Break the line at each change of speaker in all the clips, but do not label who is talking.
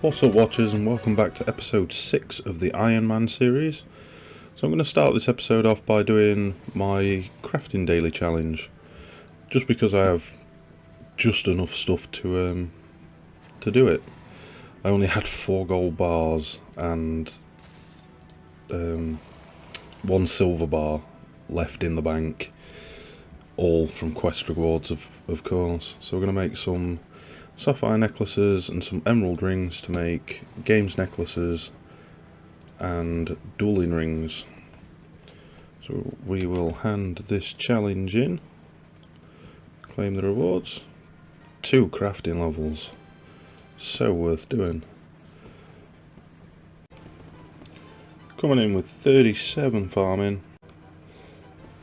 What's up, watchers, and welcome back to episode 6 of the Ironman series. So I'm going to start this episode off by doing my crafting daily challenge, just because I have just enough stuff to do it. I only had 4 gold bars and 1 silver bar left in the bank, all from quest rewards of course. So we're going to make some sapphire necklaces and some emerald rings to make games necklaces and dueling rings. So we will hand this challenge in, claim the rewards. 2 crafting levels, so worth doing. Coming in with 37 farming,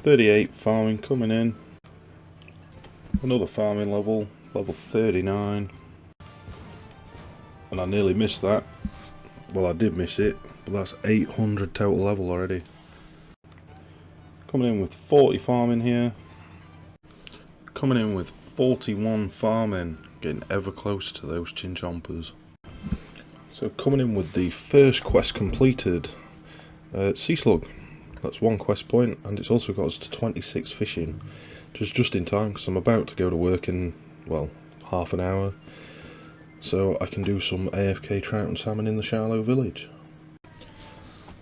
38 farming coming in, another farming level, level 39, and I nearly missed that. Well, I did miss it, but that's 800 total level already. Coming in with 40 farming here, coming in with 41 farming, getting ever closer to those chinchompers. So coming in with the first quest completed, sea slug. That's 1 quest point, and it's also got us to 26 fishing, just in time because I'm about to go to work in, well, half an hour, so I can do some AFK trout and salmon in the Shallow Village.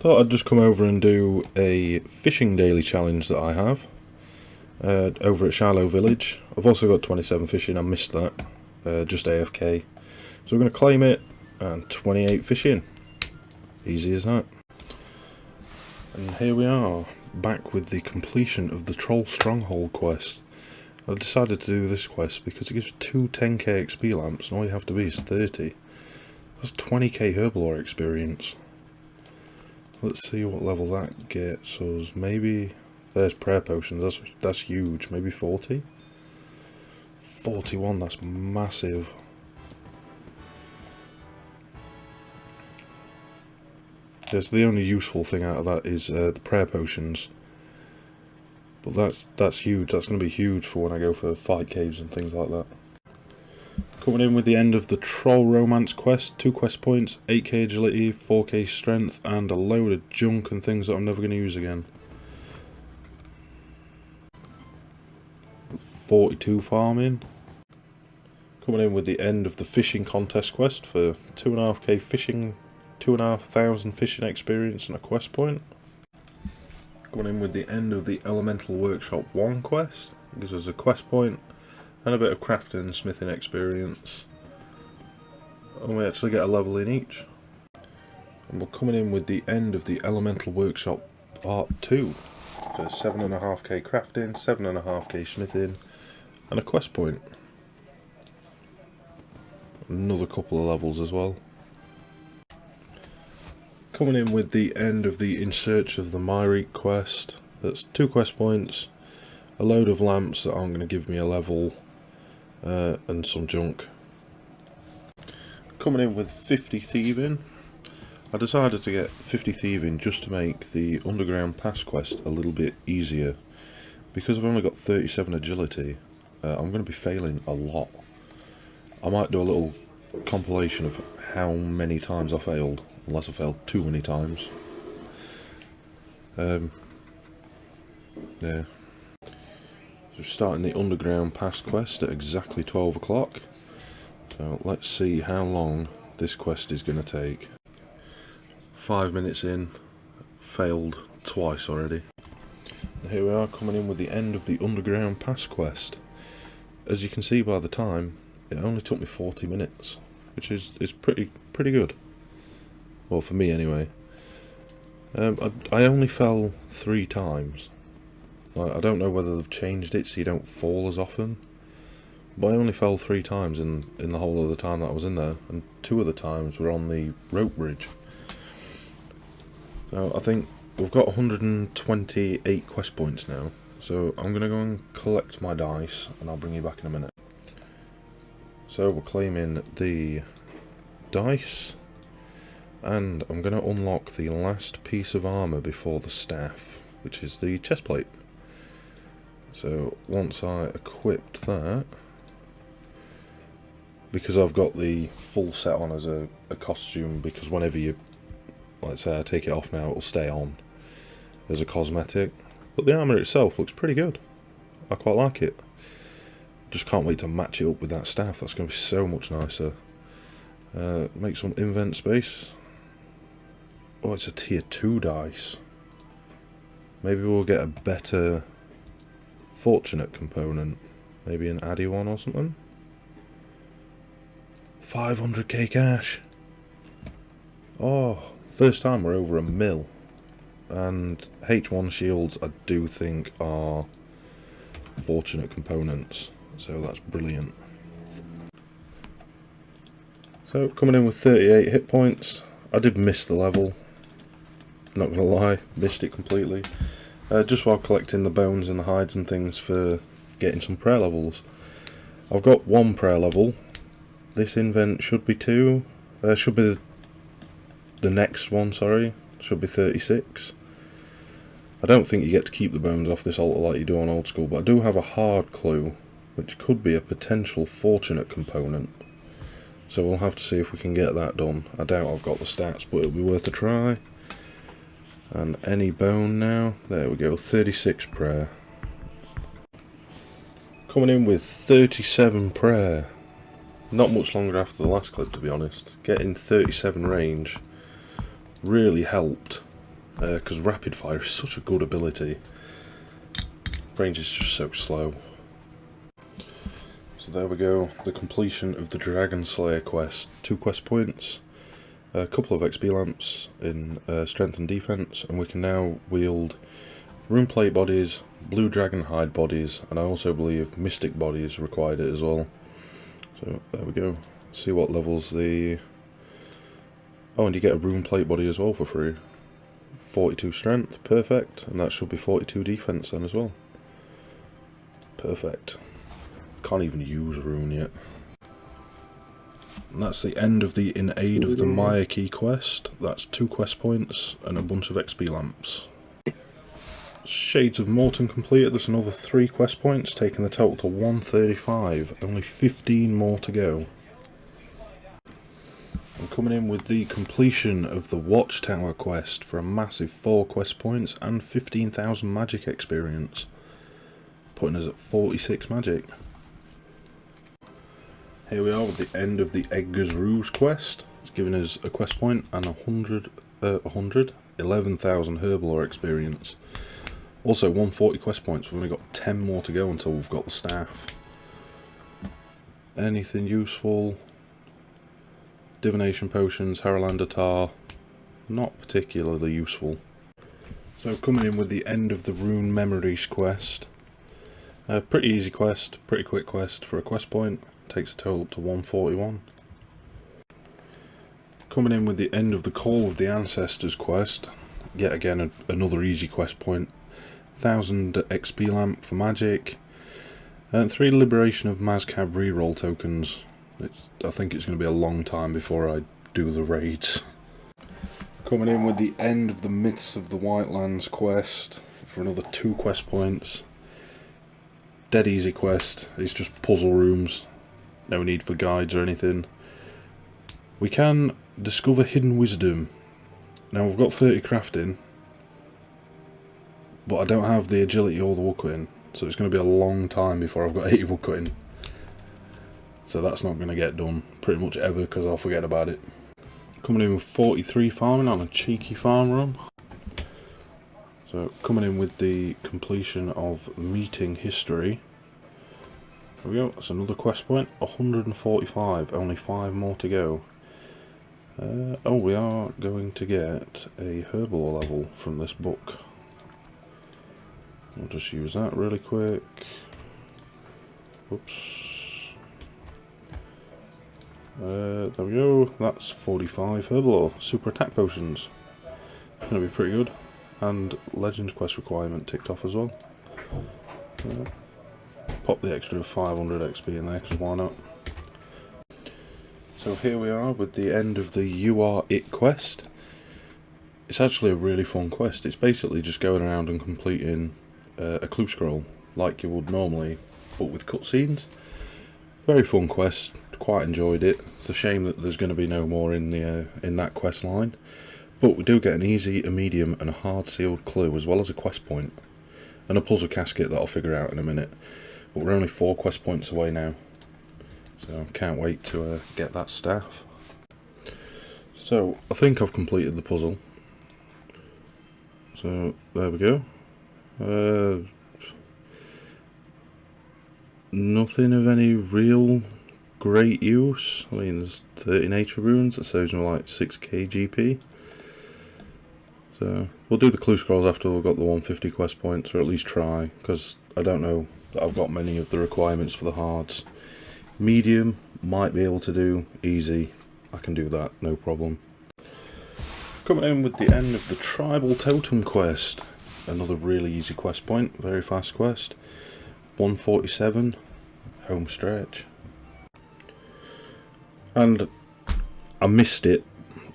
Thought I'd just come over and do a fishing daily challenge that I have over at Shallow Village. I've also got 27 fishing, I missed that, just AFK. So we're going to claim it, and 28 fishing. Easy as that. And here we are, back with the completion of the Troll Stronghold quest. I decided to do this quest because it gives 2 10k XP lamps, and all you have to be is 30. That's 20k herblore experience. Let's see what level that gets us. Maybe, there's prayer potions, that's huge. Maybe 40? 41, that's massive. Yes, the only useful thing out of that is the prayer potions. But that's huge. That's going to be huge for when I go for fight caves and things like that. Coming in with the end of the Troll Romance quest. 2 quest points, 8k agility, 4k strength, and a load of junk and things that I'm never going to use again. 42 farming. Coming in with the end of the fishing contest quest for 2.5k fishing, 2,500 fishing experience and a quest point. Going in with the end of the Elemental Workshop 1 quest. It gives us a quest point and a bit of crafting and smithing experience. And we actually get a level in each. And we're coming in with the end of the Elemental Workshop Part 2 for 7.5k crafting, 7.5k smithing and a quest point. Another couple of levels as well. Coming in with the end of the In Search of the Myrique quest. That's 2 quest points, a load of lamps that aren't going to give me a level, and some junk. Coming in with 50 thieving. I decided to get 50 thieving just to make the Underground Pass quest a little bit easier. Because I've only got 37 agility, I'm going to be failing a lot. I might do a little compilation of how many times I failed. Unless I failed too many times. Yeah. So starting the Underground Pass quest at exactly 12 o'clock. So let's see how long this quest is going to take. 5 minutes in, failed twice already. And here we are coming in with the end of the Underground Pass quest. As you can see by the time, it only took me 40 minutes, which is pretty good. Well, for me anyway. I only fell 3 times. I don't know whether they've changed it so you don't fall as often. But I only fell 3 times in the whole of the time that I was in there. And 2 of the times were on the rope bridge. So I think we've got 128 quest points now. So I'm going to go and collect my dice and I'll bring you back in a minute. So we're claiming the dice. And I'm going to unlock the last piece of armour before the staff, which is the chestplate. So once I equipped that, because I've got the full set on as a costume, because whenever you, let's say I take it off now, it'll stay on as a cosmetic. But the armour itself looks pretty good. I quite like it. Just can't wait to match it up with that staff. That's going to be so much nicer. Make some invent space. Oh, it's a tier 2 dice. Maybe we'll get a better fortunate component. Maybe an addy one or something. 500k cash. Oh, first time we're over a mil. And H1 shields I do think are fortunate components. So that's brilliant. So coming in with 38 hit points. I did miss the level. Not gonna lie, missed it completely. Just while collecting the bones and the hides and things for getting some prayer levels. I've got 1 prayer level. This invent should be 2. Should be the next one, sorry. Should be 36. I don't think you get to keep the bones off this altar like you do on old school, but I do have a hard clue, which could be a potential fortunate component. So we'll have to see if we can get that done. I doubt I've got the stats, but it'll be worth a try. And any bone now. There we go, 36 prayer. Coming in with 37 prayer. Not much longer after the last clip, to be honest. Getting 37 range really helped, because rapid fire is such a good ability. Range is just so slow. So there we go, the completion of the Dragon Slayer quest. 2 quest points, a couple of XP lamps in strength and defense, and we can now wield rune plate bodies, blue dragon hide bodies, and I also believe mystic bodies required it as well. So there we go. See what levels the... Oh, and you get a rune plate body as well for free. 42 strength, perfect, and that should be 42 defense then as well. Perfect. Can't even use rune yet. And that's the end of the In Aid of the Maya Key quest. That's 2 quest points and a bunch of XP lamps. Shades of Morton completed. There's another 3 quest points, taking the total to 135. Only 15 more to go. I'm coming in with the completion of the Watchtower quest for a massive 4 quest points and 15,000 magic experience, putting us at 46 magic. Here we are with the end of the Edgar's Ruse quest. It's giving us a quest point and 11,000 herblore experience. Also 140 quest points. We've only got 10 more to go until we've got the staff. Anything useful? Divination potions, Haralander tar, not particularly useful. So coming in with the end of the Rune Memories quest. Pretty easy quest, pretty quick quest for a quest point. Takes the total up to 141. Coming in with the end of the Call of the Ancestors quest. Yet again another easy quest point. 1000 XP lamp for magic. And 3 Liberation of Mazcab reroll tokens. I think it's going to be a long time before I do the raids. Coming in with the end of the Myths of the Whitelands quest for another 2 quest points. Dead easy quest, it's just puzzle rooms, no need for guides or anything. We can discover hidden wisdom. Now we've got 30 crafting, but I don't have the agility or the woodcutting, so it's going to be a long time before I've got 80 woodcutting. So that's not going to get done pretty much ever because I'll forget about it. Coming in with 43 farming on a cheeky farm run. So coming in with the completion of Meeting History. There we go, that's another quest point, 145, only 5 more to go. Oh, we are going to get a herblore level from this book. We'll just use that really quick. Oops. There we go, that's 45 herblore, super attack potions. It's going to be pretty good. And legend quest requirement ticked off as well. Pop the extra 500 XP in there, because why not? So here we are with the end of the You Are It quest. It's actually a really fun quest. It's basically just going around and completing a clue scroll, like you would normally, but with cutscenes. Very fun quest, quite enjoyed it. It's a shame that there's going to be no more in the in that quest line, but we do get an easy, a medium and a hard sealed clue, as well as a quest point and a puzzle casket that I'll figure out in a minute. But we're only 4 quest points away now, so can't wait to get that staff. So I think I've completed the puzzle, so there we go. Nothing of any real great use. I mean, there's 30 nature runes, that saves me like 6k GP. So we'll do the clue scrolls after we've got the 150 quest points, or at least try, because I don't know that I've got many of the requirements for the hards. Medium, might be able to do. Easy, I can do that, no problem. Coming in with the end of the Tribal Totem quest. Another really easy quest point, very fast quest. 147, home stretch. And I missed it.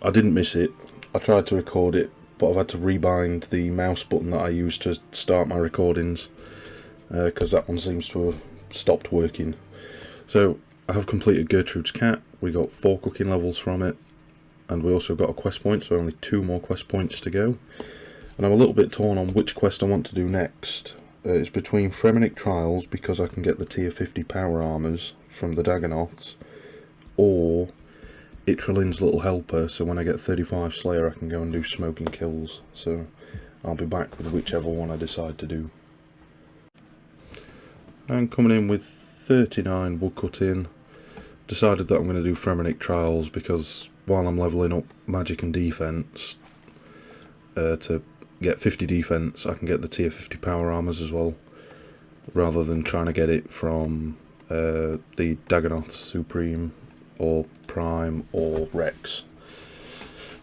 I didn't miss it. I tried to record it, but I've had to rebind the mouse button that I used to start my recordings, because that one seems to have stopped working. So I have completed Gertrude's Cat. We got 4 cooking levels from it, and we also got a quest point, so only 2 more quest points to go. And I'm a little bit torn on which quest I want to do next. It's between Fremenic Trials, because I can get the tier 50 power armours from the Dagonoths, or Itralin's Little Helper, so when I get 35 Slayer I can go and do smoking kills. So I'll be back with whichever one I decide to do. And coming in with 39 woodcutting, decided that I'm going to do Fremenic Trials, because while I'm levelling up magic and defense to get 50 defense, I can get the tier 50 power armors as well, rather than trying to get it from the Dagonoth Supreme or Prime or Rex.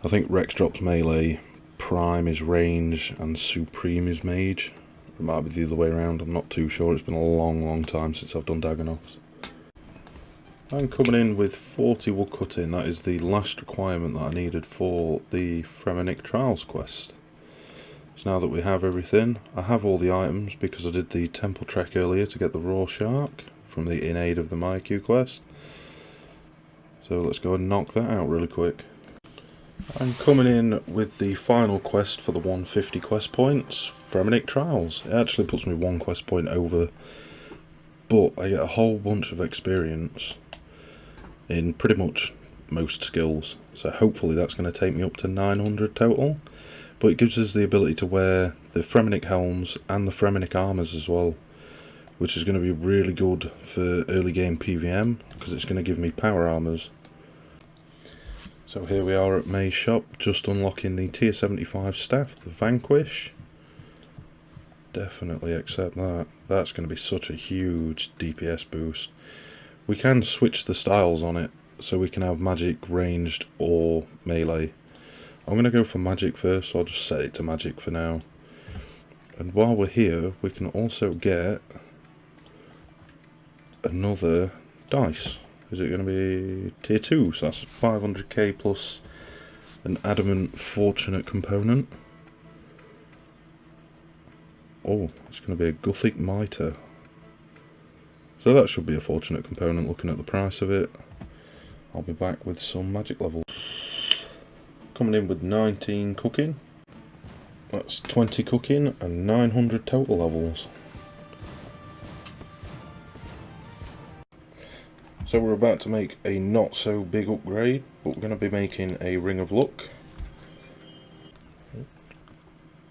I think Rex drops melee, Prime is range, and Supreme is mage. It might be the other way around, I'm not too sure. It's been a long time since I've done Dagonoths. I'm coming in with 40 woodcutting. That is the last requirement that I needed for the Fremenic Trials quest. So now that we have everything, I have all the items because I did the temple trek earlier to get the raw shark from the In Aid of the Maiku quest. So let's go and knock that out really quick. I'm coming in with the final quest for the 150 quest points, Fremenic Trials. It actually puts me 1 quest point over, but I get a whole bunch of experience in pretty much most skills. So hopefully that's going to take me up to 900 total. But it gives us the ability to wear the Fremenic helms and the Fremenic armours as well, which is going to be really good for early game PVM, because it's going to give me power armours. So here we are at May's shop, just unlocking the tier 75 staff, the Vanquish. Definitely accept that. That's going to be such a huge DPS boost. We can switch the styles on it, so we can have magic, ranged or melee. I'm going to go for magic first, so I'll just set it to magic for now. And while we're here, we can also get another dice. Is it going to be tier 2? So that's 500k plus an adamant fortunate component. Oh, it's going to be a Gothic mitre. So that should be a fortunate component looking at the price of it. I'll be back with some magic levels. Coming in with 19 cooking. That's 20 cooking and 900 total levels. So we're about to make a not so big upgrade, but we're going to be making a Ring of Luck.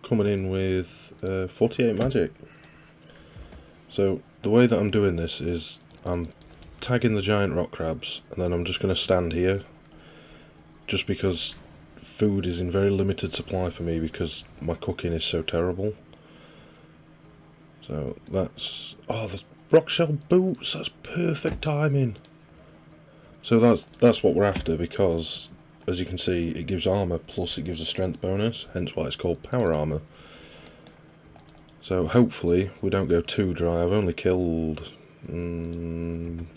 Coming in with 48 magic. So the way that I'm doing this is I'm tagging the giant rock crabs, and then I'm just going to stand here, just because food is in very limited supply for me because my cooking is so terrible. So that's... oh, the rock shell boots, that's perfect timing. So that's what we're after, because as you can see it gives armour plus it gives a strength bonus, hence why it's called power armour. So hopefully we don't go too dry. I've only killed 15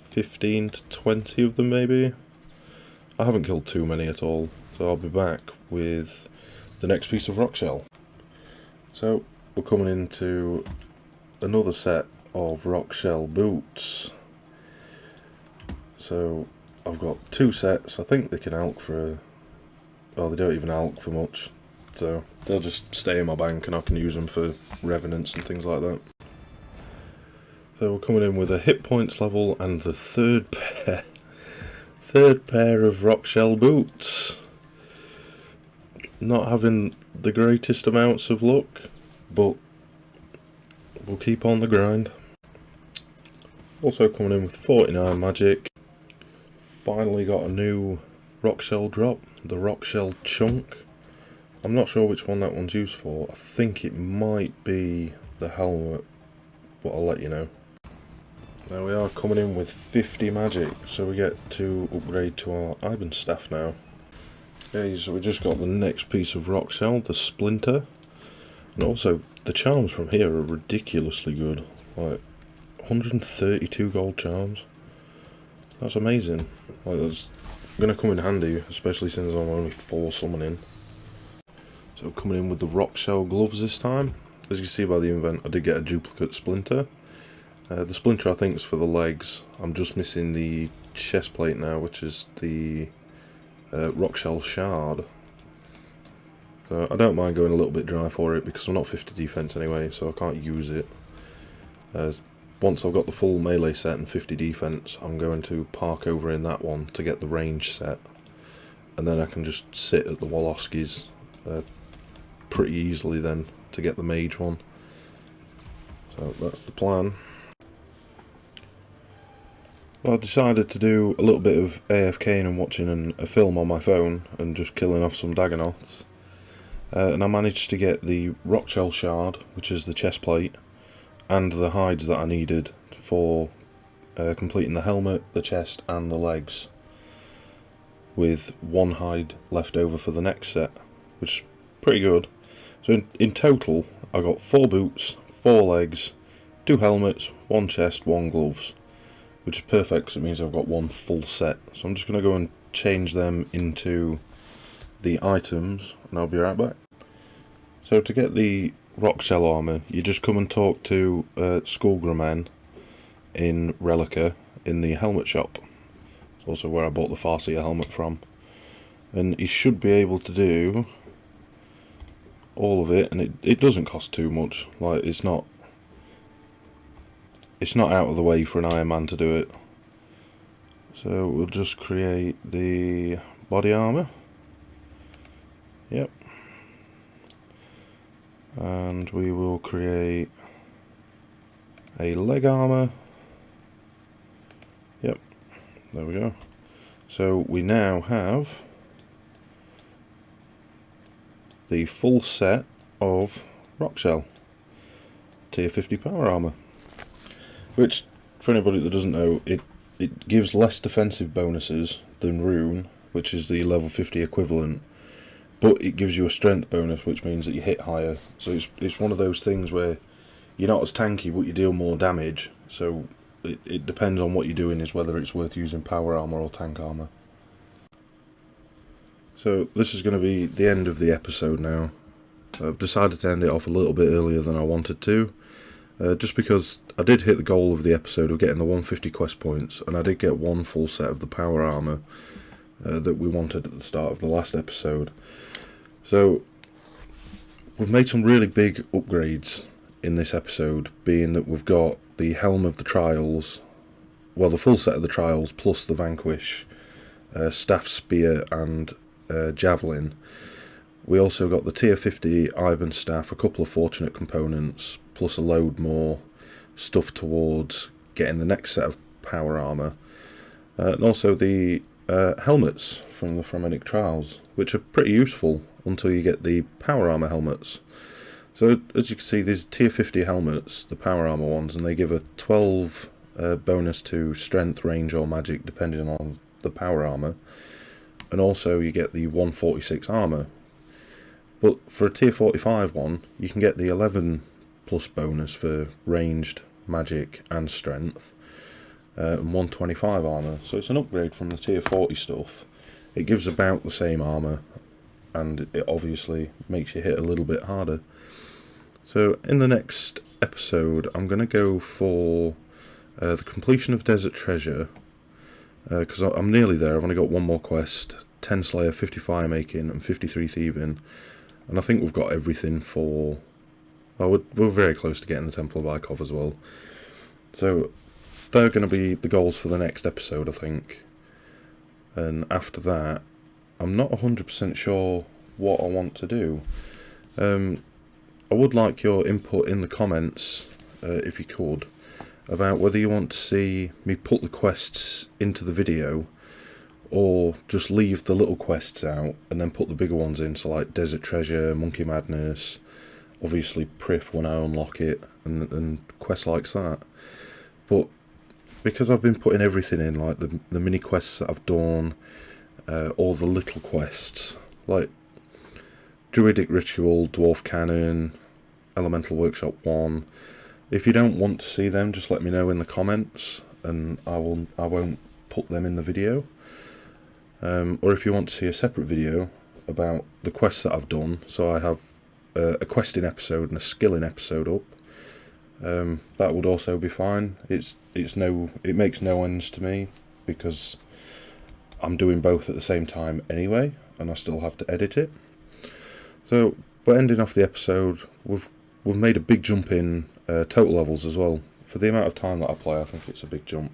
to 20 of them maybe. I haven't killed too many at all. So I'll be back with the next piece of rock shell. So we're coming into another set of rock shell boots. So I've got 2 sets. I think they can alk for, well, they don't even alk for much, so they'll just stay in my bank and I can use them for revenants and things like that. So we're coming in with a hit points level and the third pair of rock shell boots. Not having the greatest amounts of luck, but we'll keep on the grind. Also coming in with 49 magic. Finally got a new rock shell drop, the rock shell chunk. I'm not sure which one that one's used for. I think it might be the helmet, but I'll let you know. Now we are coming in with 50 magic, so we get to upgrade to our Iron staff now. Okay, so we just got the next piece of rock shell, the splinter. And also, the charms from here are ridiculously good. Like, 132 gold charms. That's amazing. Like, that's going to come in handy, especially since I'm only 4 summoning. So coming in with the rock shell gloves this time. As you can see by the invent, I did get a duplicate splinter. The splinter I think is for the legs. I'm just missing the chest plate now, which is the rock shell shard. So I don't mind going a little bit dry for it because I'm not 50 defense anyway, so I can't use it. Once I've got the full melee set and 50 defense, I'm going to park over in that one to get the range set, and then I can just sit at the Woloskis pretty easily then to get the mage one. So that's the plan. Well, I decided to do a little bit of AFKing and watching a film on my phone and just killing off some Dagonoths. And I managed to get the rock shell shard, which is the chest plate, and the hides that I needed for completing the helmet, the chest and the legs, with 1 hide left over for the next set, which is pretty good. So in total I got 4 boots, 4 legs, 2 helmets, 1 chest, 1 gloves, which is perfect because it means I've got 1 full set. So I'm just going to go and change them into the items and I'll be right back. So to get the rock shell armour, you just come and talk to Skullgriman in Relica in the helmet shop. It's also where I bought the Farseer helmet from. And he should be able to do all of it, and it doesn't cost too much. Like, it's not out of the way for an Ironman to do it. So we'll just create the body armour. Yep. And we will create a leg armour. Yep, there we go. So we now have the full set of rock shell tier 50 power armour, which, for anybody that doesn't know, it gives less defensive bonuses than Rune, which is the level 50 equivalent, but it gives you a strength bonus, which means that you hit higher. So it's one of those things where you're not as tanky, but you deal more damage. So it depends on what you're doing, is whether it's worth using power armour or tank armour. So this is going to be the end of the episode now. I've decided to end it off a little bit earlier than I wanted to, just because I did hit the goal of the episode of getting the 150 quest points, and I did get 1 full set of the power armour that we wanted at the start of the last episode. So we've made some really big upgrades in this episode, being that we've got the Helm of the Trials, well, the full set of the Trials plus the Vanquish, Staff, Spear and Javelin. We also got the tier 50 Iron Staff, a couple of Fortunate components, plus a load more stuff towards getting the next set of power armour, and also the helmets from the Fremennik Trials, which are pretty useful until you get the power armour helmets. So as you can see, these tier 50 helmets, the power armour ones, and they give a 12 bonus to strength, range or magic depending on the power armour, and also you get the 146 armour. But for a tier 45 one, you can get the 11 plus bonus for ranged, magic and strength, and 125 armour. So it's an upgrade from the tier 40 stuff. It gives about the same armour, and it obviously makes you hit a little bit harder. So in the next episode I'm going to go for the completion of Desert Treasure, because I'm nearly there. I've only got one more quest: 10 Slayer, 50 Fire Making, and 53 Thieving, and I think we've got everything for. Oh, we're very close to getting the Temple of Ikov as well. So they're going to be the goals for the next episode, I think. And after that, I'm not 100% sure what I want to do. I would like your input in the comments, if you could, about whether you want to see me put the quests into the video, or just leave the little quests out and then put the bigger ones in, so like Desert Treasure, Monkey Madness, obviously Prif when I unlock it, and quests like that. But because I've been putting everything in, like the mini quests that I've done, all the little quests, like Druidic Ritual, Dwarf Cannon, Elemental Workshop 1, if you don't want to see them, just let me know in the comments, and I won't put them in the video. Or if you want to see a separate video about the quests that I've done, so I have a questing episode and a skilling episode up, that would also be fine. It makes no ends to me, because I'm doing both at the same time anyway, and I still have to edit it. So, but ending off the episode, we've made a big jump in total levels as well. For the amount of time that I play, I think it's a big jump.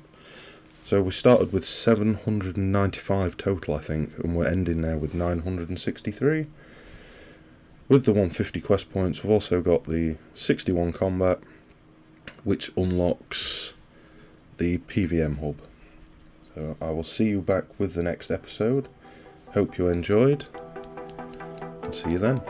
So we started with 795 total, I think, and we're ending now with 963. With the 150 quest points, we've also got the 61 combat, which unlocks the PVM hub. So I will see you back with the next episode. Hope you enjoyed, and see you then.